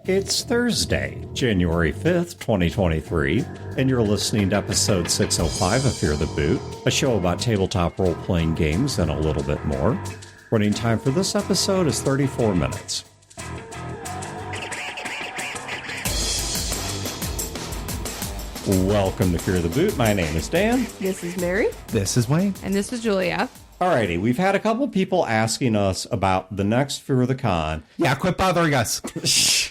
It's Thursday, January 5th, 2023, and you're listening to episode 605 of Fear the Boot, a show about tabletop role-playing games and a little bit more. Running time for this episode is 34 minutes. Welcome to Fear the Boot. My name is Dan. This is Mary. This is Wayne. And this is Julia. Alrighty, we've had a couple people asking us about the next Fear the Con. Yeah, quit bothering us.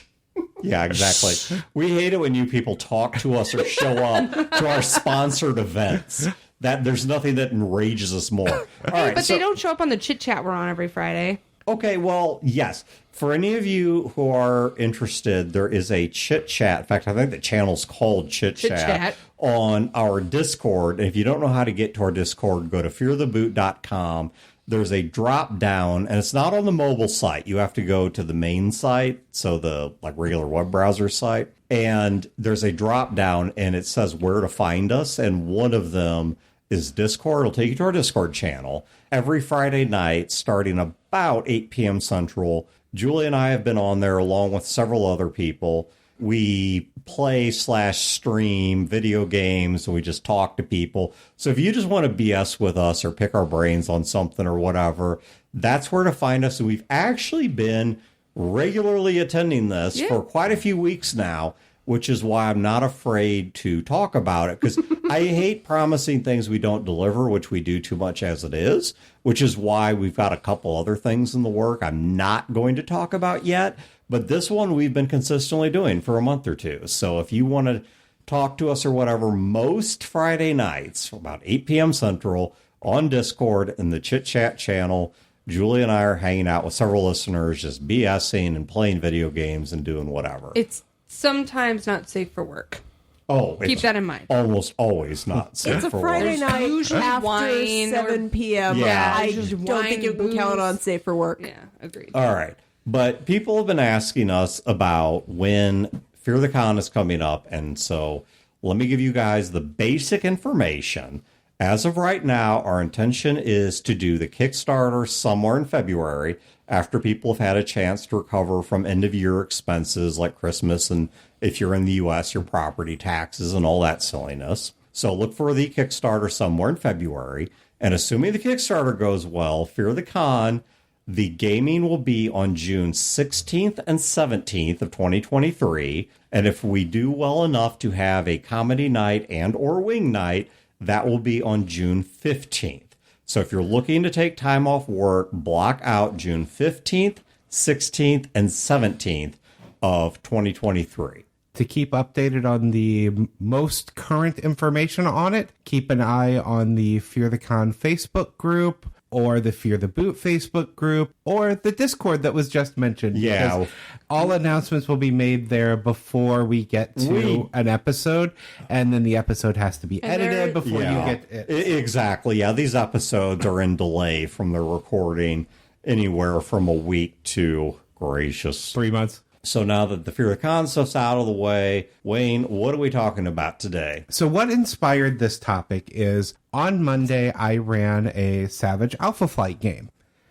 Yeah, exactly. We hate it when you people talk to us or show up to our sponsored events. That there's nothing that enrages us more. All right, but they don't show up on the chit-chat we're on every Friday. Okay, well, yes. For any of you who are interested, there is a chit-chat. In fact, I think the channel's called chit-chat on our Discord. And if you don't know how to get to our Discord, go to feartheboot.com. There's a drop down, and it's not on the mobile site. You have to go to the main site, so the regular web browser site. And there's a drop down, and it says where to find us. And one of them is Discord. It'll take you to our Discord channel. Every Friday night, starting about 8 p.m. Central, Julie and I have been on there along with several other people. We play/stream video games, and we just talk to people. So if you just want to BS with us or pick our brains on something or whatever, that's where to find us. And we've actually been regularly attending this for quite a few weeks now, which is why I'm not afraid to talk about it, because I hate promising things we don't deliver, which we do too much as it is, which is why we've got a couple other things in the work I'm not going to talk about yet. But this one we've been consistently doing for a month or two. So if you want to talk to us or whatever, most Friday nights, about 8 p.m. Central, on Discord in the chit-chat channel, Julie and I are hanging out with several listeners, just BSing and playing video games and doing whatever. It's sometimes not safe for work. Oh, keep that in mind. Almost always not safe It's a for Friday work. night after wine 7 p.m. Yeah. I Just don't think you can booze. count on safe for work. Yeah, agreed. All right. But people have been asking us about when Fear the Con is coming up. And so let me give you guys the basic information. As of right now, our intention is to do the Kickstarter somewhere in February after people have had a chance to recover from end-of-year expenses like Christmas and, if you're in the U.S., your property taxes and all that silliness. So look for the Kickstarter somewhere in February. And assuming the Kickstarter goes well, Fear the Con, the gaming will be on June 16th and 17th of 2023. And if we do well enough to have a comedy night and or wing night, that will be on June 15th. So if you're looking to take time off work, block out June 15th, 16th, and 17th of 2023. To keep updated on the most current information on it, keep an eye on the Fear the Con Facebook group, or the Fear the Boot Facebook group, or the Discord that was just mentioned. Yeah. All announcements will be made there before we get to an episode, and then the episode has to be edited before you get it. Exactly. Yeah, these episodes are in delay from the recording anywhere from a week to, gracious, 3 months. So now that the Fear the Con stuff's out of the way, Wayne, what are we talking about today? So what inspired this topic is, on Monday, I ran a Savage Alpha Flight game.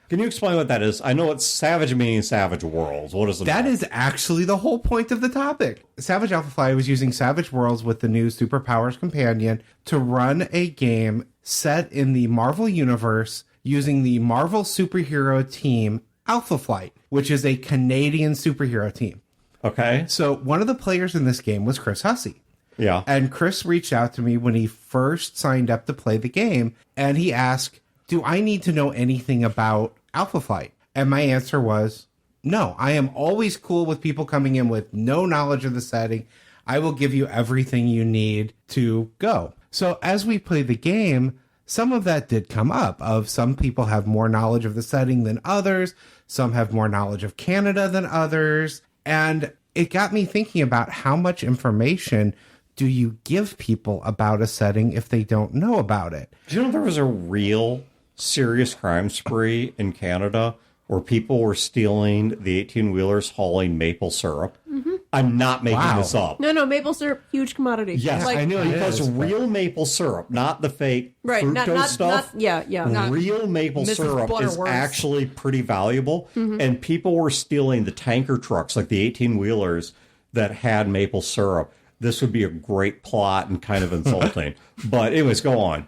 Can you explain what that is? I know it's Savage meaning Savage Worlds. What is it? That is actually the whole point of the topic. Savage Alpha Flight was using Savage Worlds with the new Superpowers Companion to run a game set in the Marvel Universe using the Marvel superhero team Alpha Flight, which is a Canadian superhero team. Okay. So one of the players in this game was Chris Hussey. Yeah. And Chris reached out to me when he first signed up to play the game, and he asked, do I need to know anything about Alpha Flight? And my answer was, no. I am always cool with people coming in with no knowledge of the setting. I will give you everything you need to go. So as we play the game, some of that did come up, of some people have more knowledge of the setting than others. Some have more knowledge of Canada than others. And it got me thinking about how much information do you give people about a setting if they don't know about it? Do you know there was a real serious crime spree in Canada where people were stealing the 18-wheelers hauling maple syrup? Mm-hmm. I'm not making this up. No, maple syrup, huge commodity. Yes, Like, I know it because is, but- real maple syrup, not the fake Right, fructose stuff. not Real maple Mrs. syrup is Butterworth. actually pretty valuable, and people were stealing the tanker trucks, like the 18-wheelers that had maple syrup. This would be a great plot and kind of insulting. But anyways, go on.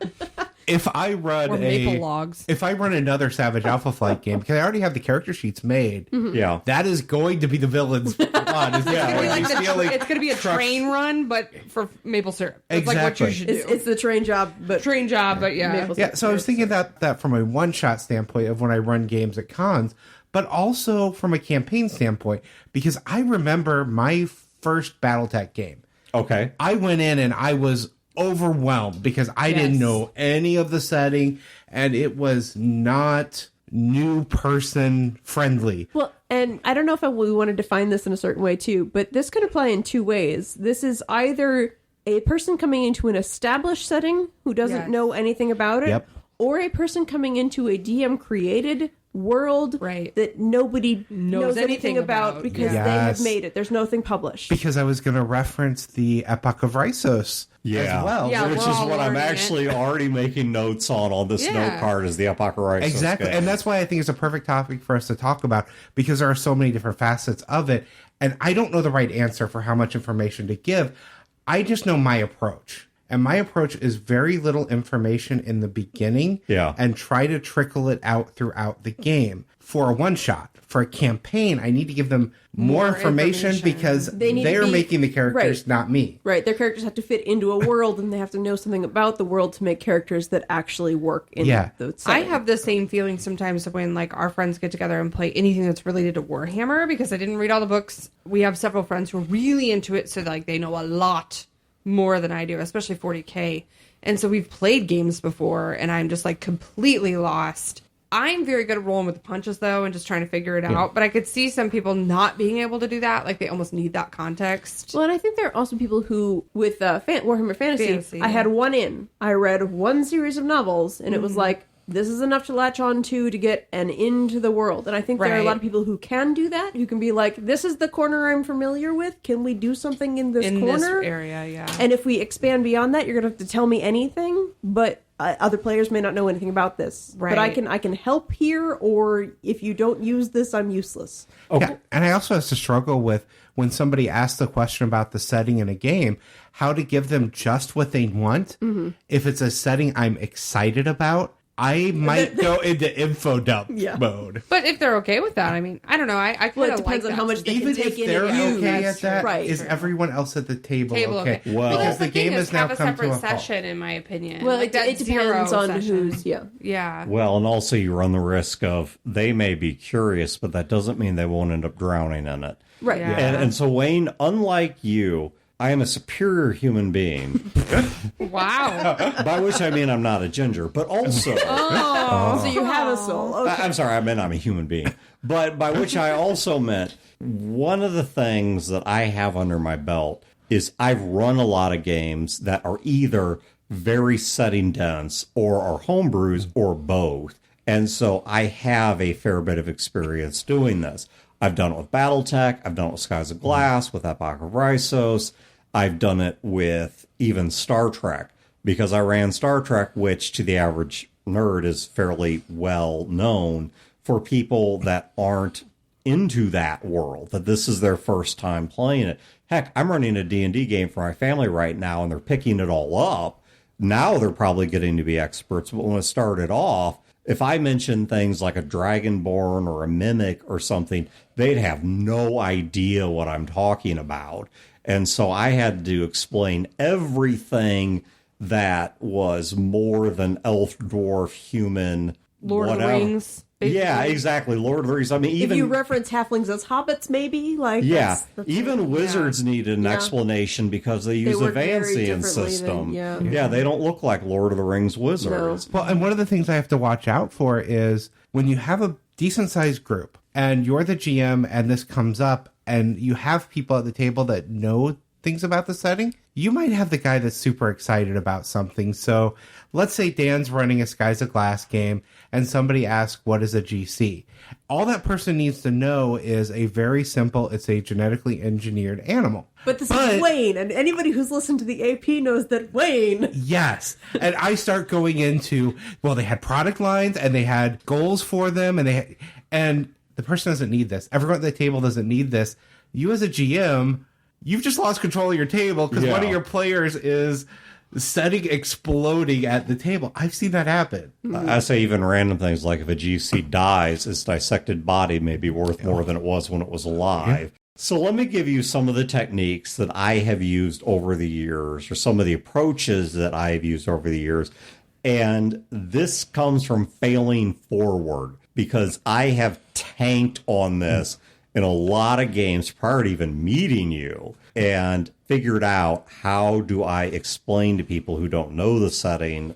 If I run Or maple logs. if I run another Savage Alpha Flight game, because I already have the character sheets made, Yeah. that is going to be the villain's plot. Is Yeah, going to Like be stealing it's going to be a trucks. train run, but for maple syrup. It's like what you Exactly. should do. It's the train job, but train job, but yeah. Maple Yeah, so I was thinking that from a one-shot standpoint of when I run games at cons, but also from a campaign standpoint, because I remember my first BattleTech game. Okay. I went in and I was overwhelmed because I didn't know any of the setting, and it was not new person friendly. Well, and I don't know if we want to define this in a certain way too, but this could apply in two ways. This is either a person coming into an established setting who doesn't know anything about it, Yep. or a person coming into a DM created world Right. that nobody knows anything about about. because Yeah. they have Yes. made it. There's nothing published. Because I was going to reference the Epoch of Rhisos as well. Yeah, Which we're is all what I'm learning it. actually already making notes on this Yeah. note card is the Apocalypse. Exactly. And that's why I think it's a perfect topic for us to talk about, because there are so many different facets of it. And I don't know the right answer for how much information to give. I just know my approach. And my approach is very little information in the beginning, Yeah. and try to trickle it out throughout the game. For a one shot, for a campaign, I need to give them more information because They need to they're be- making the characters, right. not me. Right, their characters have to fit into a world, and they have to know something about the world to make characters that actually work in the I setting. have the same feeling sometimes when like our friends get together and play anything that's related to Warhammer, because I didn't read all the books. We have several friends who are really into it, so like they know a lot more than I do, especially 40K. And so we've played games before, and I'm just like completely lost. I'm very good at rolling with the punches, though, and just trying to figure it out. But I could see some people not being able to do that. Like, they almost need that context. Well, and I think there are also people who, with Warhammer Fantasy, I yeah. had one in. I read one series of novels, and it was like, this is enough to latch on to get an into the world. And I think there are a lot of people who can do that, who can be like, this is the corner I'm familiar with. Can we do something in this corner? This area, yeah. And if we expand beyond that, you're going to have to tell me anything, but other players may not know anything about this. Right. But I can help here, or if you don't use this, I'm useless. Yeah, and I also have to struggle with when somebody asks a question about the setting in a game, how to give them just what they want. If it's a setting I'm excited about, I might go into info dump mode. But if they're okay with that, I mean, I don't know. I kind of Well, it depends on how much they Even can take if in they're and use. okay at that, Right. is everyone else at the table, okay? Well- because the game has now have a come to separate a halt. session, in my opinion. Well, Like, it that depends zero on session. who's, Yeah. Well, and also you run the risk of they may be curious, but that doesn't mean they won't end up drowning in it. Right. Yeah. And so, Wayne, unlike you, I am a superior human being, Wow. by which I mean I'm not a ginger, but also, So you have a soul. Okay. I'm sorry, I meant I'm a human being, but by which I also meant one of the things that I have under my belt is I've run a lot of games that are either very setting dense or are homebrews or both. And so I have a fair bit of experience doing this. I've done it with BattleTech. I've done it with Skies of Glass, with Epoch of Rhisos. I've done it with even Star Trek, because I ran Star Trek, which to the average nerd is fairly well known for people that aren't into that world, that this is their first time playing it. Heck, I'm running a D&D game for my family right now, and they're picking it all up. Now they're probably getting to be experts, but when it started off, if I mentioned things like a Dragonborn or a Mimic or something, they'd have no idea what I'm talking about. And so I had to explain everything that was more than elf, dwarf, human, Lord whatever. of the Rings. basically. Yeah, exactly. Lord of the Rings. I mean, even if you reference halflings as hobbits, maybe like yeah, that's even wizards needed an explanation because they use a work very Vancian differently system. than- Yeah, they don't look like Lord of the Rings wizards. Well, and one of the things I have to watch out for is when you have a decent sized group and you're the GM and this comes up and you have people at the table that know things about the setting, you might have the guy that's super excited about something. So let's say Dan's running a Skies of Glass game and somebody asks, what is a GC? All that person needs to know is a very simple, it's a genetically engineered animal. But this is Wayne, and anybody who's listened to the AP knows that Wayne. Yes. And I start going into, well, they had product lines, and they had goals for them, and the person doesn't need this. Everyone at the table doesn't need this. You as a GM, you've just lost control of your table because one of your players is setting exploding at the table. I've seen that happen. I say even random things like if a GC dies, its dissected body may be worth more than it was when it was alive. So let me give you some of the techniques that I have used over the years, or some of the approaches that I have used over the years. And this comes from failing forward, because I have tanked on this in a lot of games prior to even meeting you, and figured out how do I explain to people who don't know the setting.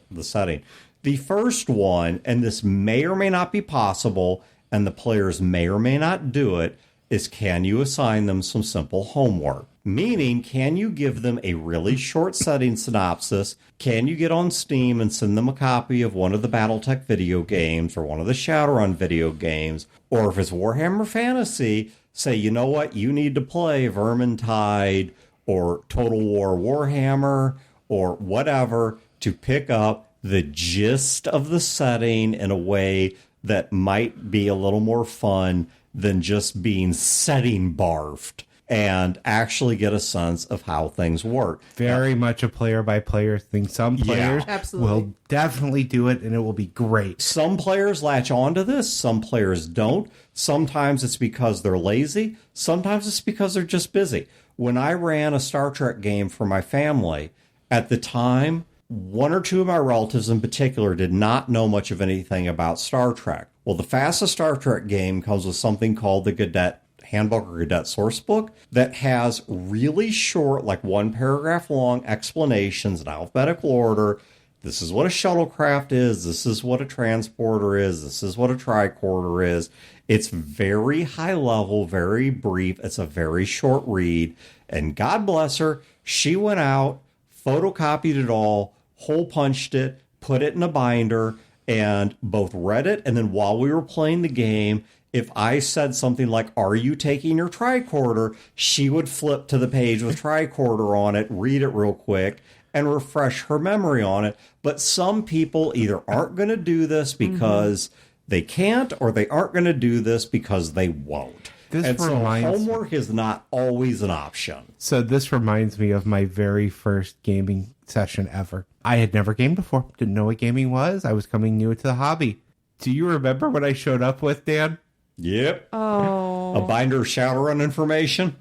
The first one, and this may or may not be possible, and the players may or may not do it, is can you assign them some simple homework? Meaning, can you give them a really short setting synopsis? Can you get on Steam and send them a copy of one of the BattleTech video games or one of the Shadowrun video games? Or if it's Warhammer Fantasy, say, you know what, you need to play Vermintide or Total War Warhammer or whatever to pick up the gist of the setting in a way that might be a little more fun than just being setting barfed, and actually get a sense of how things work. Very much a player-by-player thing. Some players will definitely do it, and it will be great. Some players latch on to this. Some players don't. Sometimes it's because they're lazy. Sometimes it's because they're just busy. When I ran a Star Trek game for my family, at the time, one or two of my relatives in particular did not know much of anything about Star Trek. Well, the fastest Star Trek game comes with something called the Cadet Handbook or Cadet Sourcebook that has really short, like 1 paragraph long explanations in alphabetical order. This is what a shuttlecraft is. This is what a transporter is. This is what a tricorder is. It's very high level, very brief. It's a very short read. And God bless her, she went out, photocopied it all, hole punched it, put it in a binder, and both read it, and then while we were playing the game, if I said something like, are you taking your tricorder, she would flip to the page with tricorder on it, read it real quick, and refresh her memory on it. But some people either aren't going to do this because they can't, or they aren't going to do this because they won't. And so homework is not always an option. So this reminds me of my very first gaming session ever. I had never gamed before. Didn't know what gaming was. I was coming new to the hobby. Do you remember what I showed up with, Dan? Yep. Oh. A binder of Shadowrun information.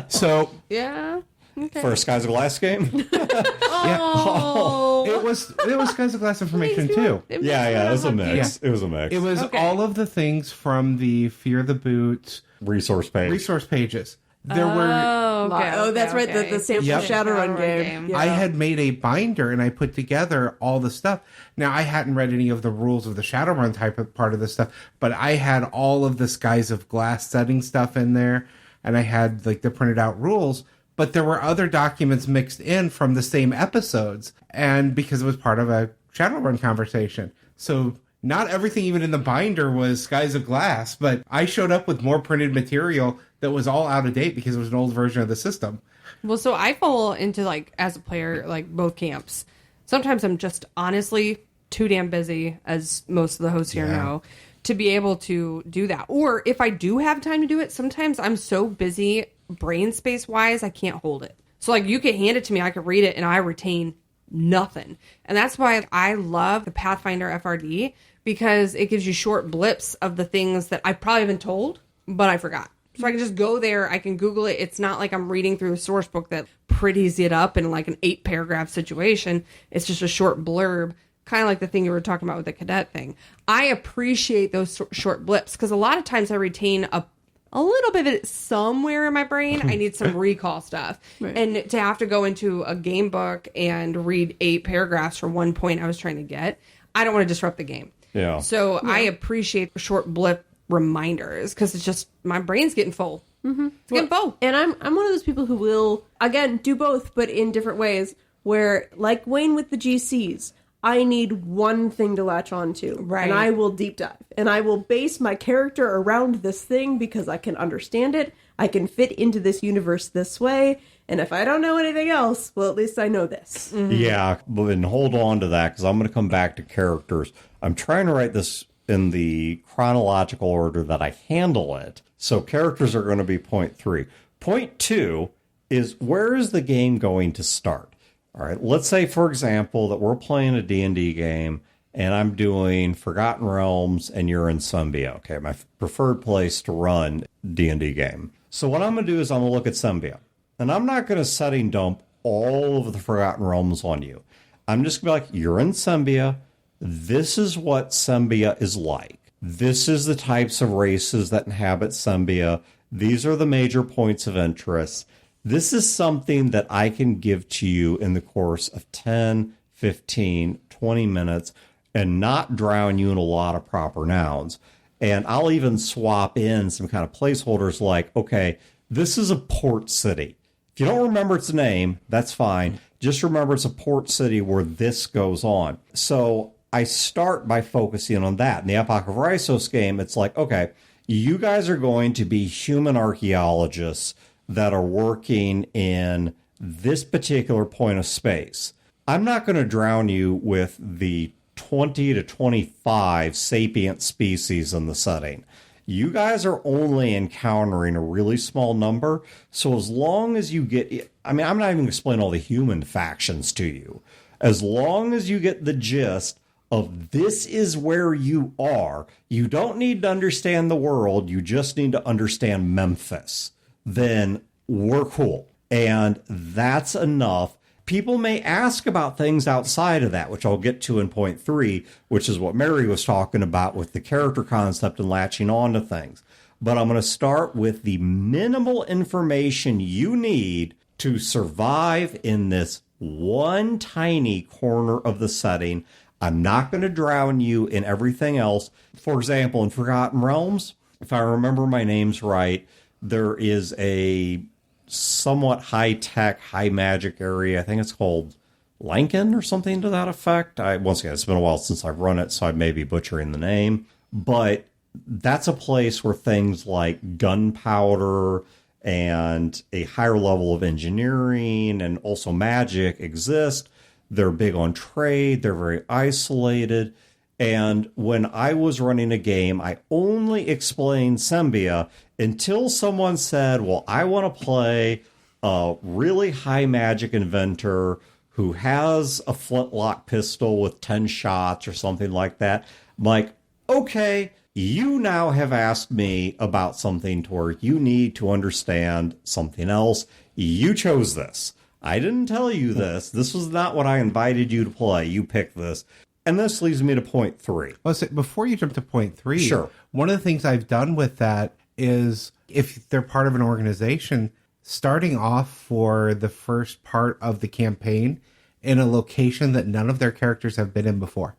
So Yeah. Okay. For a Skies of Glass game. Oh. it was Skies of Glass information too. Yeah, it was a mix. It was a mix. It was all of the things from the Fear the Boot resource pages. There were. That's right. The sample Shadowrun game. Yeah. I had made a binder and I put together all the stuff. Now, I hadn't read any of the rules of the Shadowrun type of part of the stuff, but I had all of the Skies of Glass setting stuff in there, and I had like the printed out rules. But there were other documents mixed in from the same episodes, and because it was part of a Shadowrun conversation. So not everything even in the binder was Skies of Glass, but I showed up with more printed material that was all out of date because it was an old version of the system. Well, so I fall into, like, as a player, like, both camps. Sometimes I'm just honestly too damn busy, as most of the hosts here know, to be able to do that. Or if I do have time to do it, sometimes I'm so busy brain space wise, I can't hold it. So, like, you could hand it to me, I could read it, and I retain nothing. And that's why I love the Pathfinder FRD, because it gives you short blips of the things that I probably haven't told, but I forgot. So I can just go there, I can Google it. It's not like I'm reading through a source book that pretties it up in like an 8-paragraph situation. It's just a short blurb, kind of like the thing you were talking about with the cadet thing. I appreciate those short blips because a lot of times I retain a little bit of it somewhere in my brain. I need some recall stuff. Right. And to have to go into a game book and read 8 paragraphs for one point I was trying to get, I don't want to disrupt the game. Yeah. So I appreciate short blip reminders because it's just my brain's getting full. It's getting full. And I'm one of those people who will, again, do both, but in different ways, where, like Wayne with the GCs, I need one thing to latch on to. Right. And I will deep dive. And I will base my character around this thing because I can understand it. I can fit into this universe this way. And if I don't know anything else, well, at least I know this. Mm-hmm. Yeah, and hold on to that because I'm going to come back to characters. I'm trying to write this in the chronological order that I handle it. So characters are going to be point 3. Point 2 is, where is the game going to start? All right, let's say, for example, that we're playing a D&D game and I'm doing Forgotten Realms and you're in Symbia. Okay, my preferred place to run D&D game. So what I'm going to do is I'm going to look at Symbia. And I'm not going to setting dump all of the Forgotten Realms on you. I'm just going to be like, you're in Symbia. This is what Symbia is like. This is the types of races that inhabit Symbia. These are the major points of interest. This is something that I can give to you in the course of 10, 15, 20 minutes and not drown you in a lot of proper nouns. And I'll even swap in some kind of placeholders like, okay, this is a port city. If you don't remember its name, that's fine. Just remember it's a port city where this goes on. So I start by focusing on that. In the Epoch of Rhysos game, it's like, okay, you guys are going to be human archaeologists that are working in this particular point of space. I'm not going to drown you with the 20 to 25 sapient species in the setting. You guys are only encountering a really small number. So as long as you get, I'm not even going to explain all the human factions to you. As long as you get the gist of this is where you are, you don't need to understand the world. You just need to understand Memphis. Then we're cool. And that's enough. People may ask about things outside of that, which I'll get to in point 3, which is what Mary was talking about with the character concept and latching on to things. But I'm going to start with the minimal information you need to survive in this one tiny corner of the setting. I'm not going to drown you in everything else. For example, in Forgotten Realms, if I remember my names right, there is a somewhat high-tech, high-magic area. I think it's called Lankin or something to that effect. Once again, it's been a while since I've run it, so I may be butchering the name. But that's a place where things like gunpowder and a higher level of engineering and also magic exist. They're big on trade. They're very isolated. And when I was running a game, I only explained Symbia until someone said, well, I want to play a really high magic inventor who has a flintlock pistol with 10 shots or something like that. I'm like, okay, you now have asked me about something to where you need to understand something else. You chose this. I didn't tell you this. This was not what I invited you to play. You picked this. And this leads me to point 3. Well, so before you jump to point 3, sure. One of the things I've done with that is if they're part of an organization, starting off for the first part of the campaign in a location that none of their characters have been in before.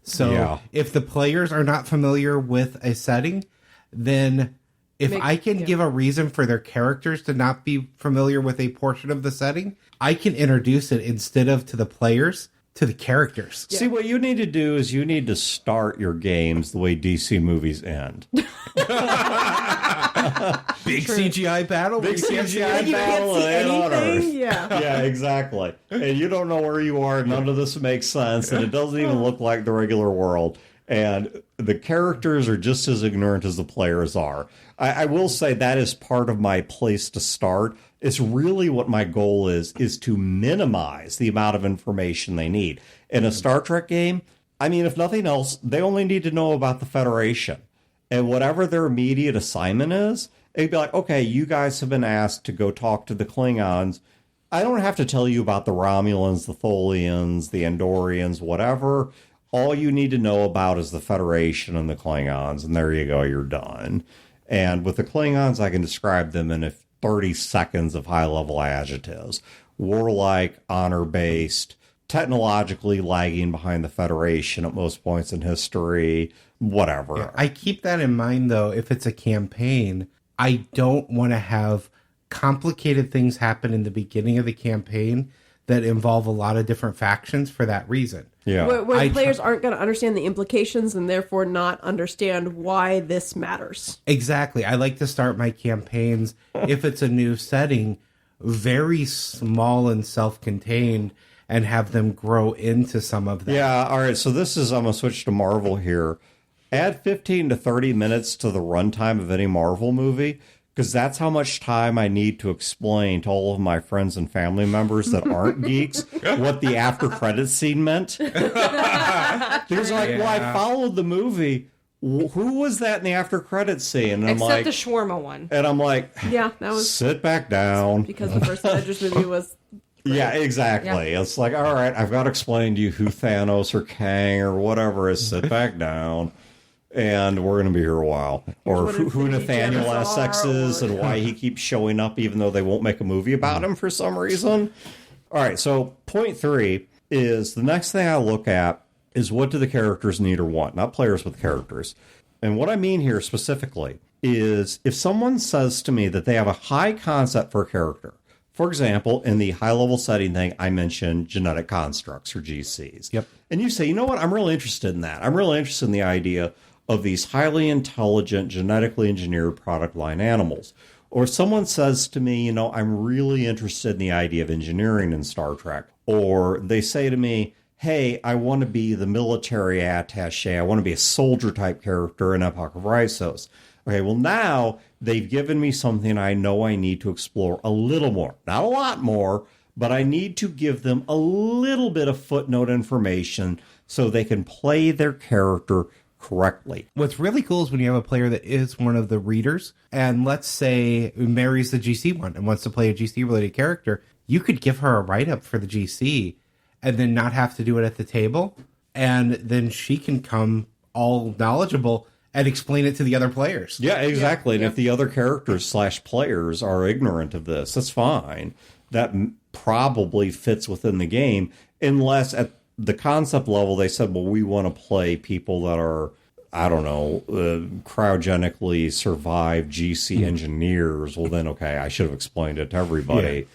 So if the players are not familiar with a setting, then if I can give a reason for their characters to not be familiar with a portion of the setting, I can introduce it instead of to the players, to the characters. See, what you need to do is you need to start your games the way DC movies end. Big CGI battle? Big CGI battle and on Earth. Yeah. Yeah, exactly. And you don't know where you are. None of this makes sense. And it doesn't even look like the regular world. And the characters are just as ignorant as the players are. I will say that is part of my place to start. It's really what my goal is to minimize the amount of information they need. In a Star Trek game, I mean, if nothing else, they only need to know about the Federation. And whatever their immediate assignment is, it'd be like, okay, you guys have been asked to go talk to the Klingons. I don't have to tell you about the Romulans, the Tholians, the Andorians, whatever. All you need to know about is the Federation and the Klingons, and there you go, you're done. And with the Klingons, I can describe them in 30 seconds of high-level adjectives. Warlike, honor-based, technologically lagging behind the Federation at most points in history, whatever. Yeah, I keep that in mind, though, if it's a campaign. I don't want to have complicated things happen in the beginning of the campaign that involve a lot of different factions for that reason. Yeah. Where players aren't going to understand the implications and therefore not understand why this matters. Exactly. I like to start my campaigns, if it's a new setting, very small and self-contained, and have them grow into some of that. Yeah, all right. So this is, I'm going to switch to Marvel here. Add 15 to 30 minutes to the runtime of any Marvel movie, because that's how much time I need to explain to all of my friends and family members that aren't geeks what the after credits scene meant. Because well, I followed the movie. Who was that in the after credits scene? And Except the shawarma one. And I'm like, yeah, that was sit back down. Because the first Avengers movie was... Yeah, exactly. Yeah. It's like, all right, I've got to explain to you who Thanos or Kang or whatever is. Sit back down, and we're going to be here a while. Or who Nathaniel Essex is and why he keeps showing up even though they won't make a movie about him for some reason. All right, so point 3 is the next thing I look at is what do the characters need or want, not players with characters. And what I mean here specifically is if someone says to me that they have a high concept for a character, for example, in the high-level setting thing, I mentioned genetic constructs, or GCs. Yep. And you say, you know what, I'm really interested in that. I'm really interested in the idea of these highly intelligent, genetically engineered product line animals. Or someone says to me, you know, I'm really interested in the idea of engineering in Star Trek. Or they say to me, hey, I want to be the military attaché. I want to be a soldier-type character in Epoch of Rhizos. Okay, well, now they've given me something I know I need to explore a little more. Not a lot more, but I need to give them a little bit of footnote information so they can play their character correctly. What's really cool is when you have a player that is one of the readers, and let's say marries the GC one and wants to play a GC-related character, you could give her a write-up for the GC and then not have to do it at the table, and then she can come all knowledgeable and explain it to the other players. Yeah, exactly. And if the other characters / players are ignorant of this, that's fine. That probably fits within the game, unless at the concept level they said, well, we want to play people that are, I don't know, cryogenically survived GC engineers. Well, then, okay, I should have explained it to everybody. Yeah.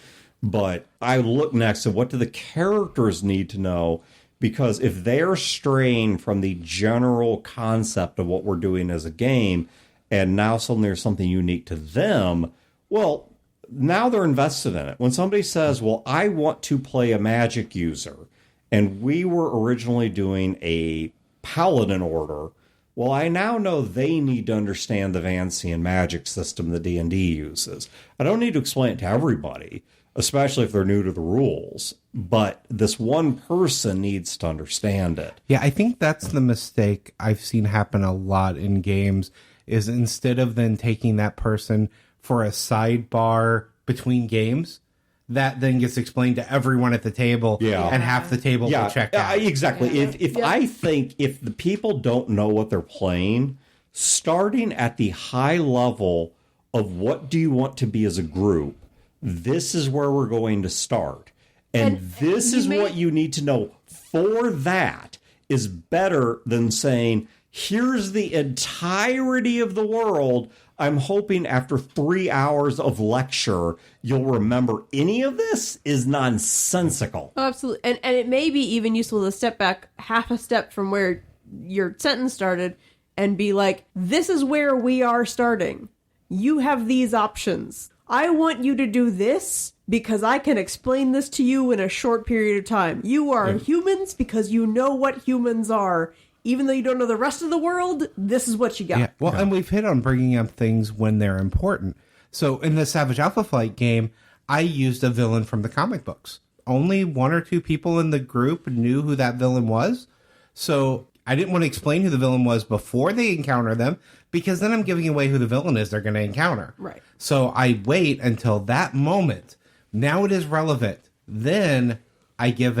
But I look next at what do the characters need to know. Because if they're straying from the general concept of what we're doing as a game, and now suddenly there's something unique to them, well, now they're invested in it. When somebody says, well, I want to play a magic user, and we were originally doing a paladin order, well, I now know they need to understand the Vancian magic system that D&D uses. I don't need to explain it to everybody, especially if they're new to the rules. But this one person needs to understand it. Yeah, I think that's the mistake I've seen happen a lot in games, is instead of then taking that person for a sidebar between games, that then gets explained to everyone at the table, and half the table will check out. Exactly. If I think if the people don't know what they're playing, starting at the high level of what do you want to be as a group, this is where we're going to start. And this is what you need to know for that is better than saying, here's the entirety of the world. I'm hoping after 3 hours of lecture, you'll remember any of this is nonsensical. Oh, absolutely. And it may be even useful to step back half a step from where your sentence started and be like, this is where we are starting. You have these options. I want you to do this because I can explain this to you in a short period of time. You are humans because you know what humans are. Even though you don't know the rest of the world, this is what you got. Yeah. Well, and we've hit on bringing up things when they're important. So in the Savage Alpha Flight game, I used a villain from the comic books. Only 1 or 2 people in the group knew who that villain was. So I didn't want to explain who the villain was before they encounter them, because then I'm giving away who the villain is they're going to encounter. Right. So I wait until that moment. Now it is relevant. Then I give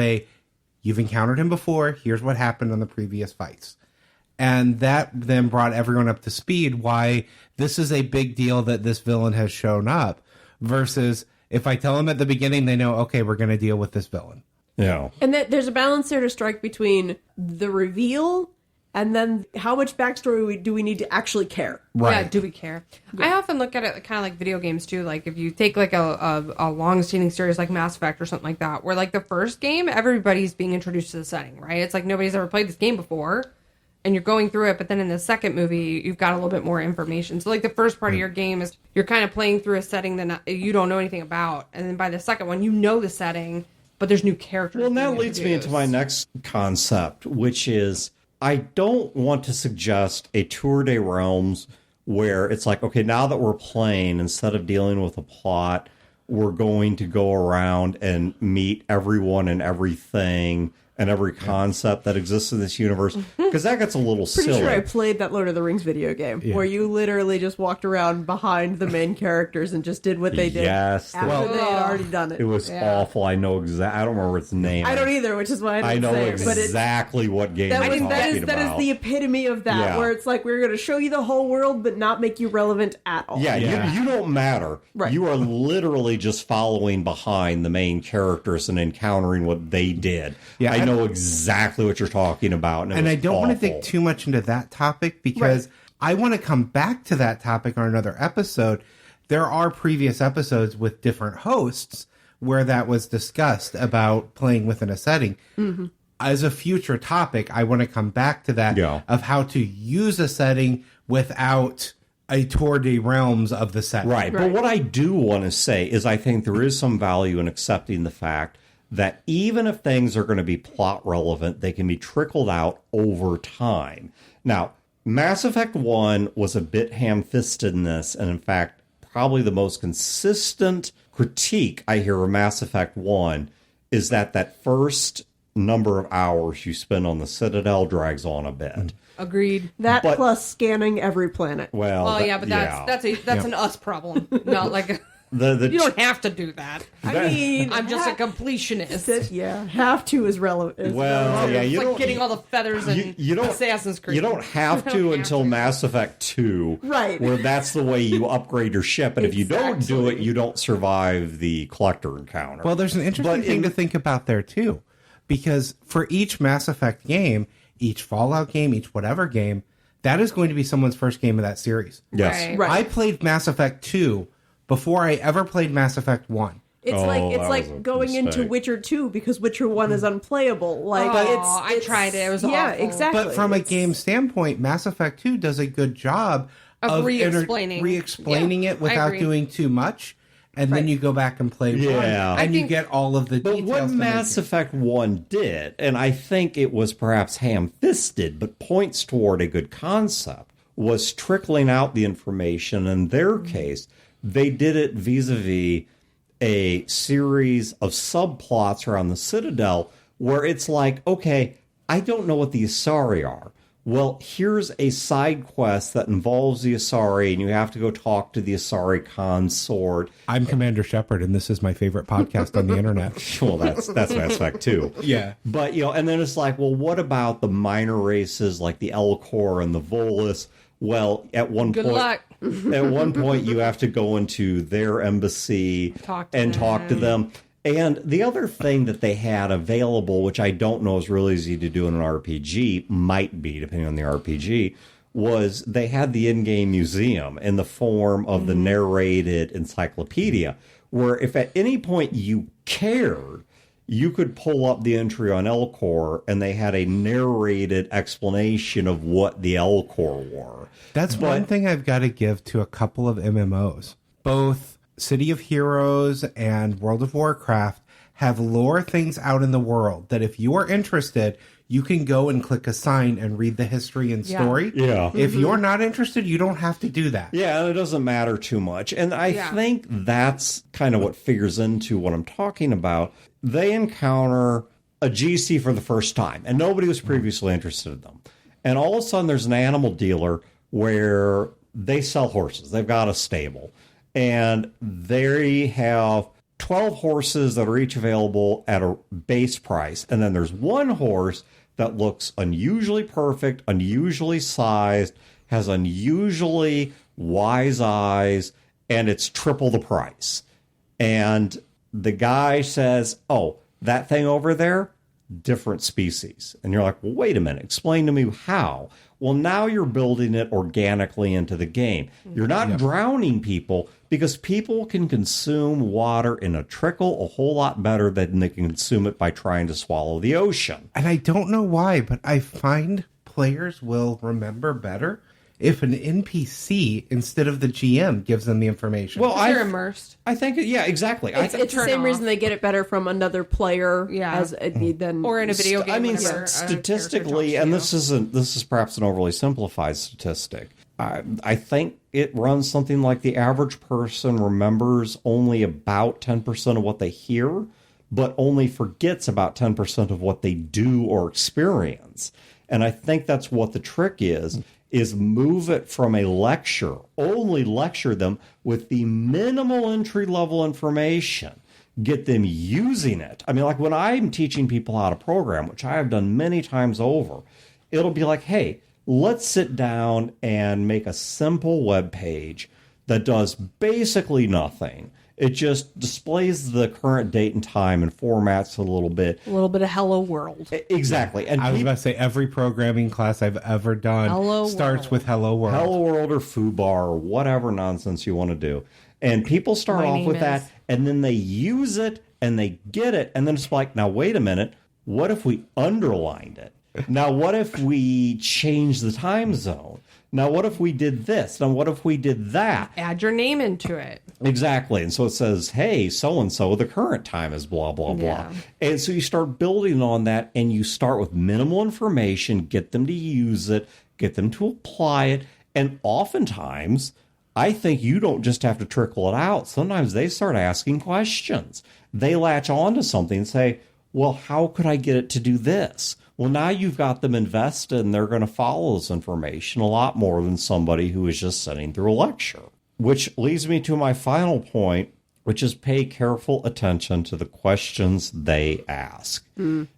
you've encountered him before, here's what happened on the previous fights. And that then brought everyone up to speed why this is a big deal that this villain has shown up, versus if I tell them at the beginning, they know, okay, we're going to deal with this villain. Yeah. And that there's a balance there to strike between the reveal And then how much backstory do we need to actually care? Right. Yeah, do we care? I often look at it kind of like video games too. Like if you take like a long-standing series like Mass Effect or something like that, where like the first game, everybody's being introduced to the setting, right? It's like nobody's ever played this game before, and you're going through it. But then in the second movie, you've got a little bit more information. So like the first part of your game is you're kind of playing through a setting that you don't know anything about, and then by the second one, you know the setting, but there's new characters. Well, and that leads me into my next concept, which is I don't want to suggest a Tour de Realms where it's like, okay, now that we're playing, instead of dealing with a plot, we're going to go around and meet everyone and everything and every concept that exists in this universe, because that gets a little Pretty silly. sure I played that Lord of the Rings video game where you literally just walked around behind the main characters and just did what they did Yes, after they had already done it. it was awful. I know exactly. I don't remember its name. I don't either, which is why I didn't know say it. But exactly what game that you're was talking about. that is the epitome of that, Yeah. where it's like we're going to show you the whole world, but not make you relevant at all. Yeah, Yeah. You don't matter. Right. You are literally just following behind the main characters and encountering what they did. Yeah, I know exactly what you're talking about. And I don't want to dig awful. too much into that topic because I want to come back to that topic on another episode. There are previous episodes with different hosts where that was discussed about playing within a setting. Mm-hmm. As a future topic, I want to come back to that of how to use a setting without a tour de realms of the setting. Right. But what I do want to say is I think there is some value in accepting the fact that even if things are going to be plot relevant, they can be trickled out over time. Now, Mass Effect 1 was a bit ham-fisted in this, and in fact, probably the most consistent critique I hear of Mass Effect 1 is that first number of hours you spend on the Citadel drags on a bit. Agreed. That plus scanning every planet. Well, But that's an us problem, not like you don't have to do that. I mean, I'm just a completionist. Have to is relevant. Well, yeah, you It's like don't getting all the feathers and you don't, Assassin's Creed. You don't have to until Mass Effect 2, Right. where that's the way you upgrade your ship. And if you don't do it, you don't survive the collector encounter. Well, there's an interesting thing to think about there, too. Because for each Mass Effect game, each Fallout game, each whatever game, that is going to be someone's first game of that series. Yes. Right. I played Mass Effect 2 before I ever played Mass Effect 1. It's that like was a going into mistake. Witcher 2 because Witcher 1 is unplayable. Like I tried it. It was awful. exactly. But from a game standpoint, Mass Effect 2 does a good job Of re-explaining. it I without agree. doing too much. And then you go back and play Yeah. one, I and you think- get all of the But details. what to make Mass it. Effect 1 did, and I think it was perhaps ham-fisted, but points toward a good concept, was trickling out the information. In their case, they did it vis-a-vis a series of subplots around the Citadel where it's like, okay, I don't know what the Asari are. Well, here's a side quest that involves the Asari, and you have to go talk to the Asari consort. I'm Commander Shepard, and this is my favorite podcast on the internet. Well, that's Mass Effect 2. Yeah. But, and then it's like, well, what about the minor races like the Elcor and the Volus? Well, at one Good point, luck. at one point, you have to go into their embassy Talk to them. And the other thing that they had available, which I don't know is really easy to do in an RPG, might be, depending on the RPG, was they had the in-game museum in the form of the narrated encyclopedia, where if at any point you cared, you could pull up the entry on Elcor, and they had a narrated explanation of what the Elcor were. That's one thing I've got to give to a couple of MMOs. Both City of Heroes and World of Warcraft have lore things out in the world that if you are interested, you can go and click assign and read the history and story. Yeah. If you're not interested, you don't have to do that. Yeah, it doesn't matter too much. And I think that's kind of what figures into what I'm talking about. They encounter a GC for the first time, and nobody was previously interested in them. And all of a sudden, there's an animal dealer where they sell horses. They've got a stable. And they have 12 horses that are each available at a base price. And then there's one horse that looks unusually perfect, unusually sized, has unusually wise eyes, and it's triple the price. And the guy says, oh, that thing over there, different species. And you're like, well, wait a minute, explain to me how. Well, now you're building it organically into the game. You're not drowning people, because people can consume water in a trickle a whole lot better than they can consume it by trying to swallow the ocean. And I don't know why, but I find players will remember better if an NPC instead of the GM gives them the information. Well, they're immersed. I think, yeah, exactly. It's the same reason they get it better from another player, or in a video game. I mean, statistically, and this is perhaps an overly simplified statistic. I think it runs something like the average person remembers only about 10% of what they hear, but only forgets about 10% of what they do or experience. And I think that's what the trick is move it from a lecture, only lecture them with the minimal entry-level information, get them using it. I mean, like when I'm teaching people how to program, which I have done many times over, it'll be like, hey, let's sit down and make a simple web page that does basically nothing. It just displays the current date and time and formats a little bit. A little bit of Hello World. Exactly. And I was about to say, every programming class I've ever done starts with Hello World. Hello World or FooBar or whatever nonsense you want to do. And people start off with that, and then they use it, and they get it, and then it's like, now wait a minute, what if we underlined it? Now what if we changed the time zone? Now, what if we did this? Now, what if we did that? Add your name into it. Exactly. And so it says, hey, so-and-so, the current time is blah, blah, blah. And so you start building on that, and you start with minimal information, get them to use it, get them to apply it. And oftentimes, I think you don't just have to trickle it out. Sometimes they start asking questions. They latch on to something and say, well, how could I get it to do this? Well, now you've got them invested, and they're going to follow this information a lot more than somebody who is just sitting through a lecture. Which leads me to my final point, which is pay careful attention to the questions they ask.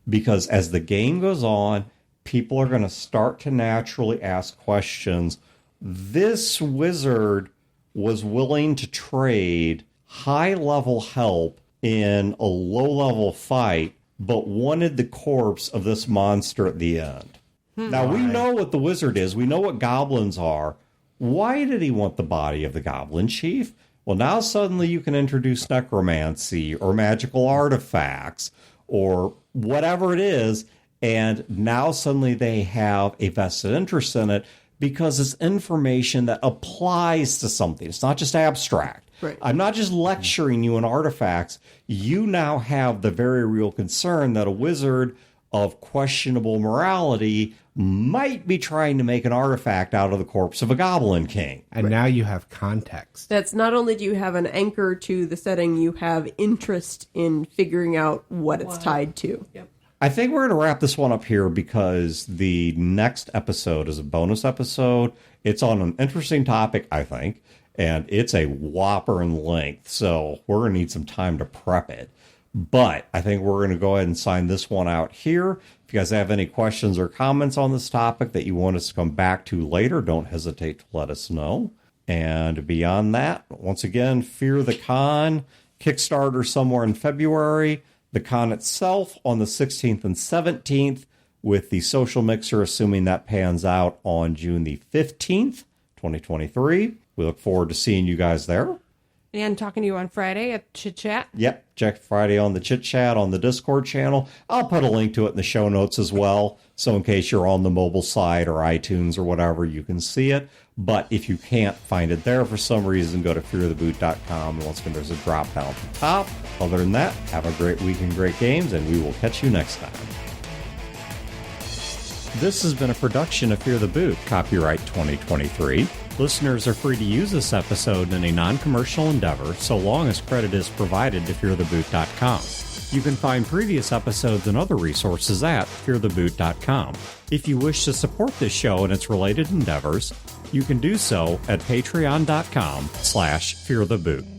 Because as the game goes on, people are going to start to naturally ask questions. This wizard was willing to trade high-level help in a low-level fight, but wanted the corpse of this monster at the end. Now, we know what the wizard is. We know what goblins are. Why did he want the body of the goblin chief? Well, now suddenly you can introduce necromancy or magical artifacts or whatever it is, and now suddenly they have a vested interest in it because it's information that applies to something. It's not just abstract. Right. I'm not just lecturing you on artifacts. You now have the very real concern that a wizard of questionable morality might be trying to make an artifact out of the corpse of a goblin king. And now you have context. That's not only do you have an anchor to the setting, you have interest in figuring out what it's tied to. Yep. I think we're going to wrap this one up here because the next episode is a bonus episode. It's on an interesting topic, I think. And it's a whopper in length, so we're going to need some time to prep it. But I think we're going to go ahead and sign this one out here. If you guys have any questions or comments on this topic that you want us to come back to later, don't hesitate to let us know. And beyond that, once again, Fear the Con, Kickstarter somewhere in February. The con itself on the 16th and 17th, with the social mixer, assuming that pans out on June the 15th, 2023. We look forward to seeing you guys there. And talking to you on Friday at chit-chat. Yep, check Friday on the chit-chat on the Discord channel. I'll put a link to it in the show notes as well, so in case you're on the mobile side or iTunes or whatever, you can see it. But if you can't find it there for some reason, go to feartheboot.com, and once again, there's a drop down at the top. Other than that, have a great week and great games, and we will catch you next time. This has been a production of Fear the Boot, copyright 2023. Listeners are free to use this episode in a non-commercial endeavor so long as credit is provided to feartheboot.com. You can find previous episodes and other resources at feartheboot.com. If you wish to support this show and its related endeavors, you can do so at patreon.com/feartheboot.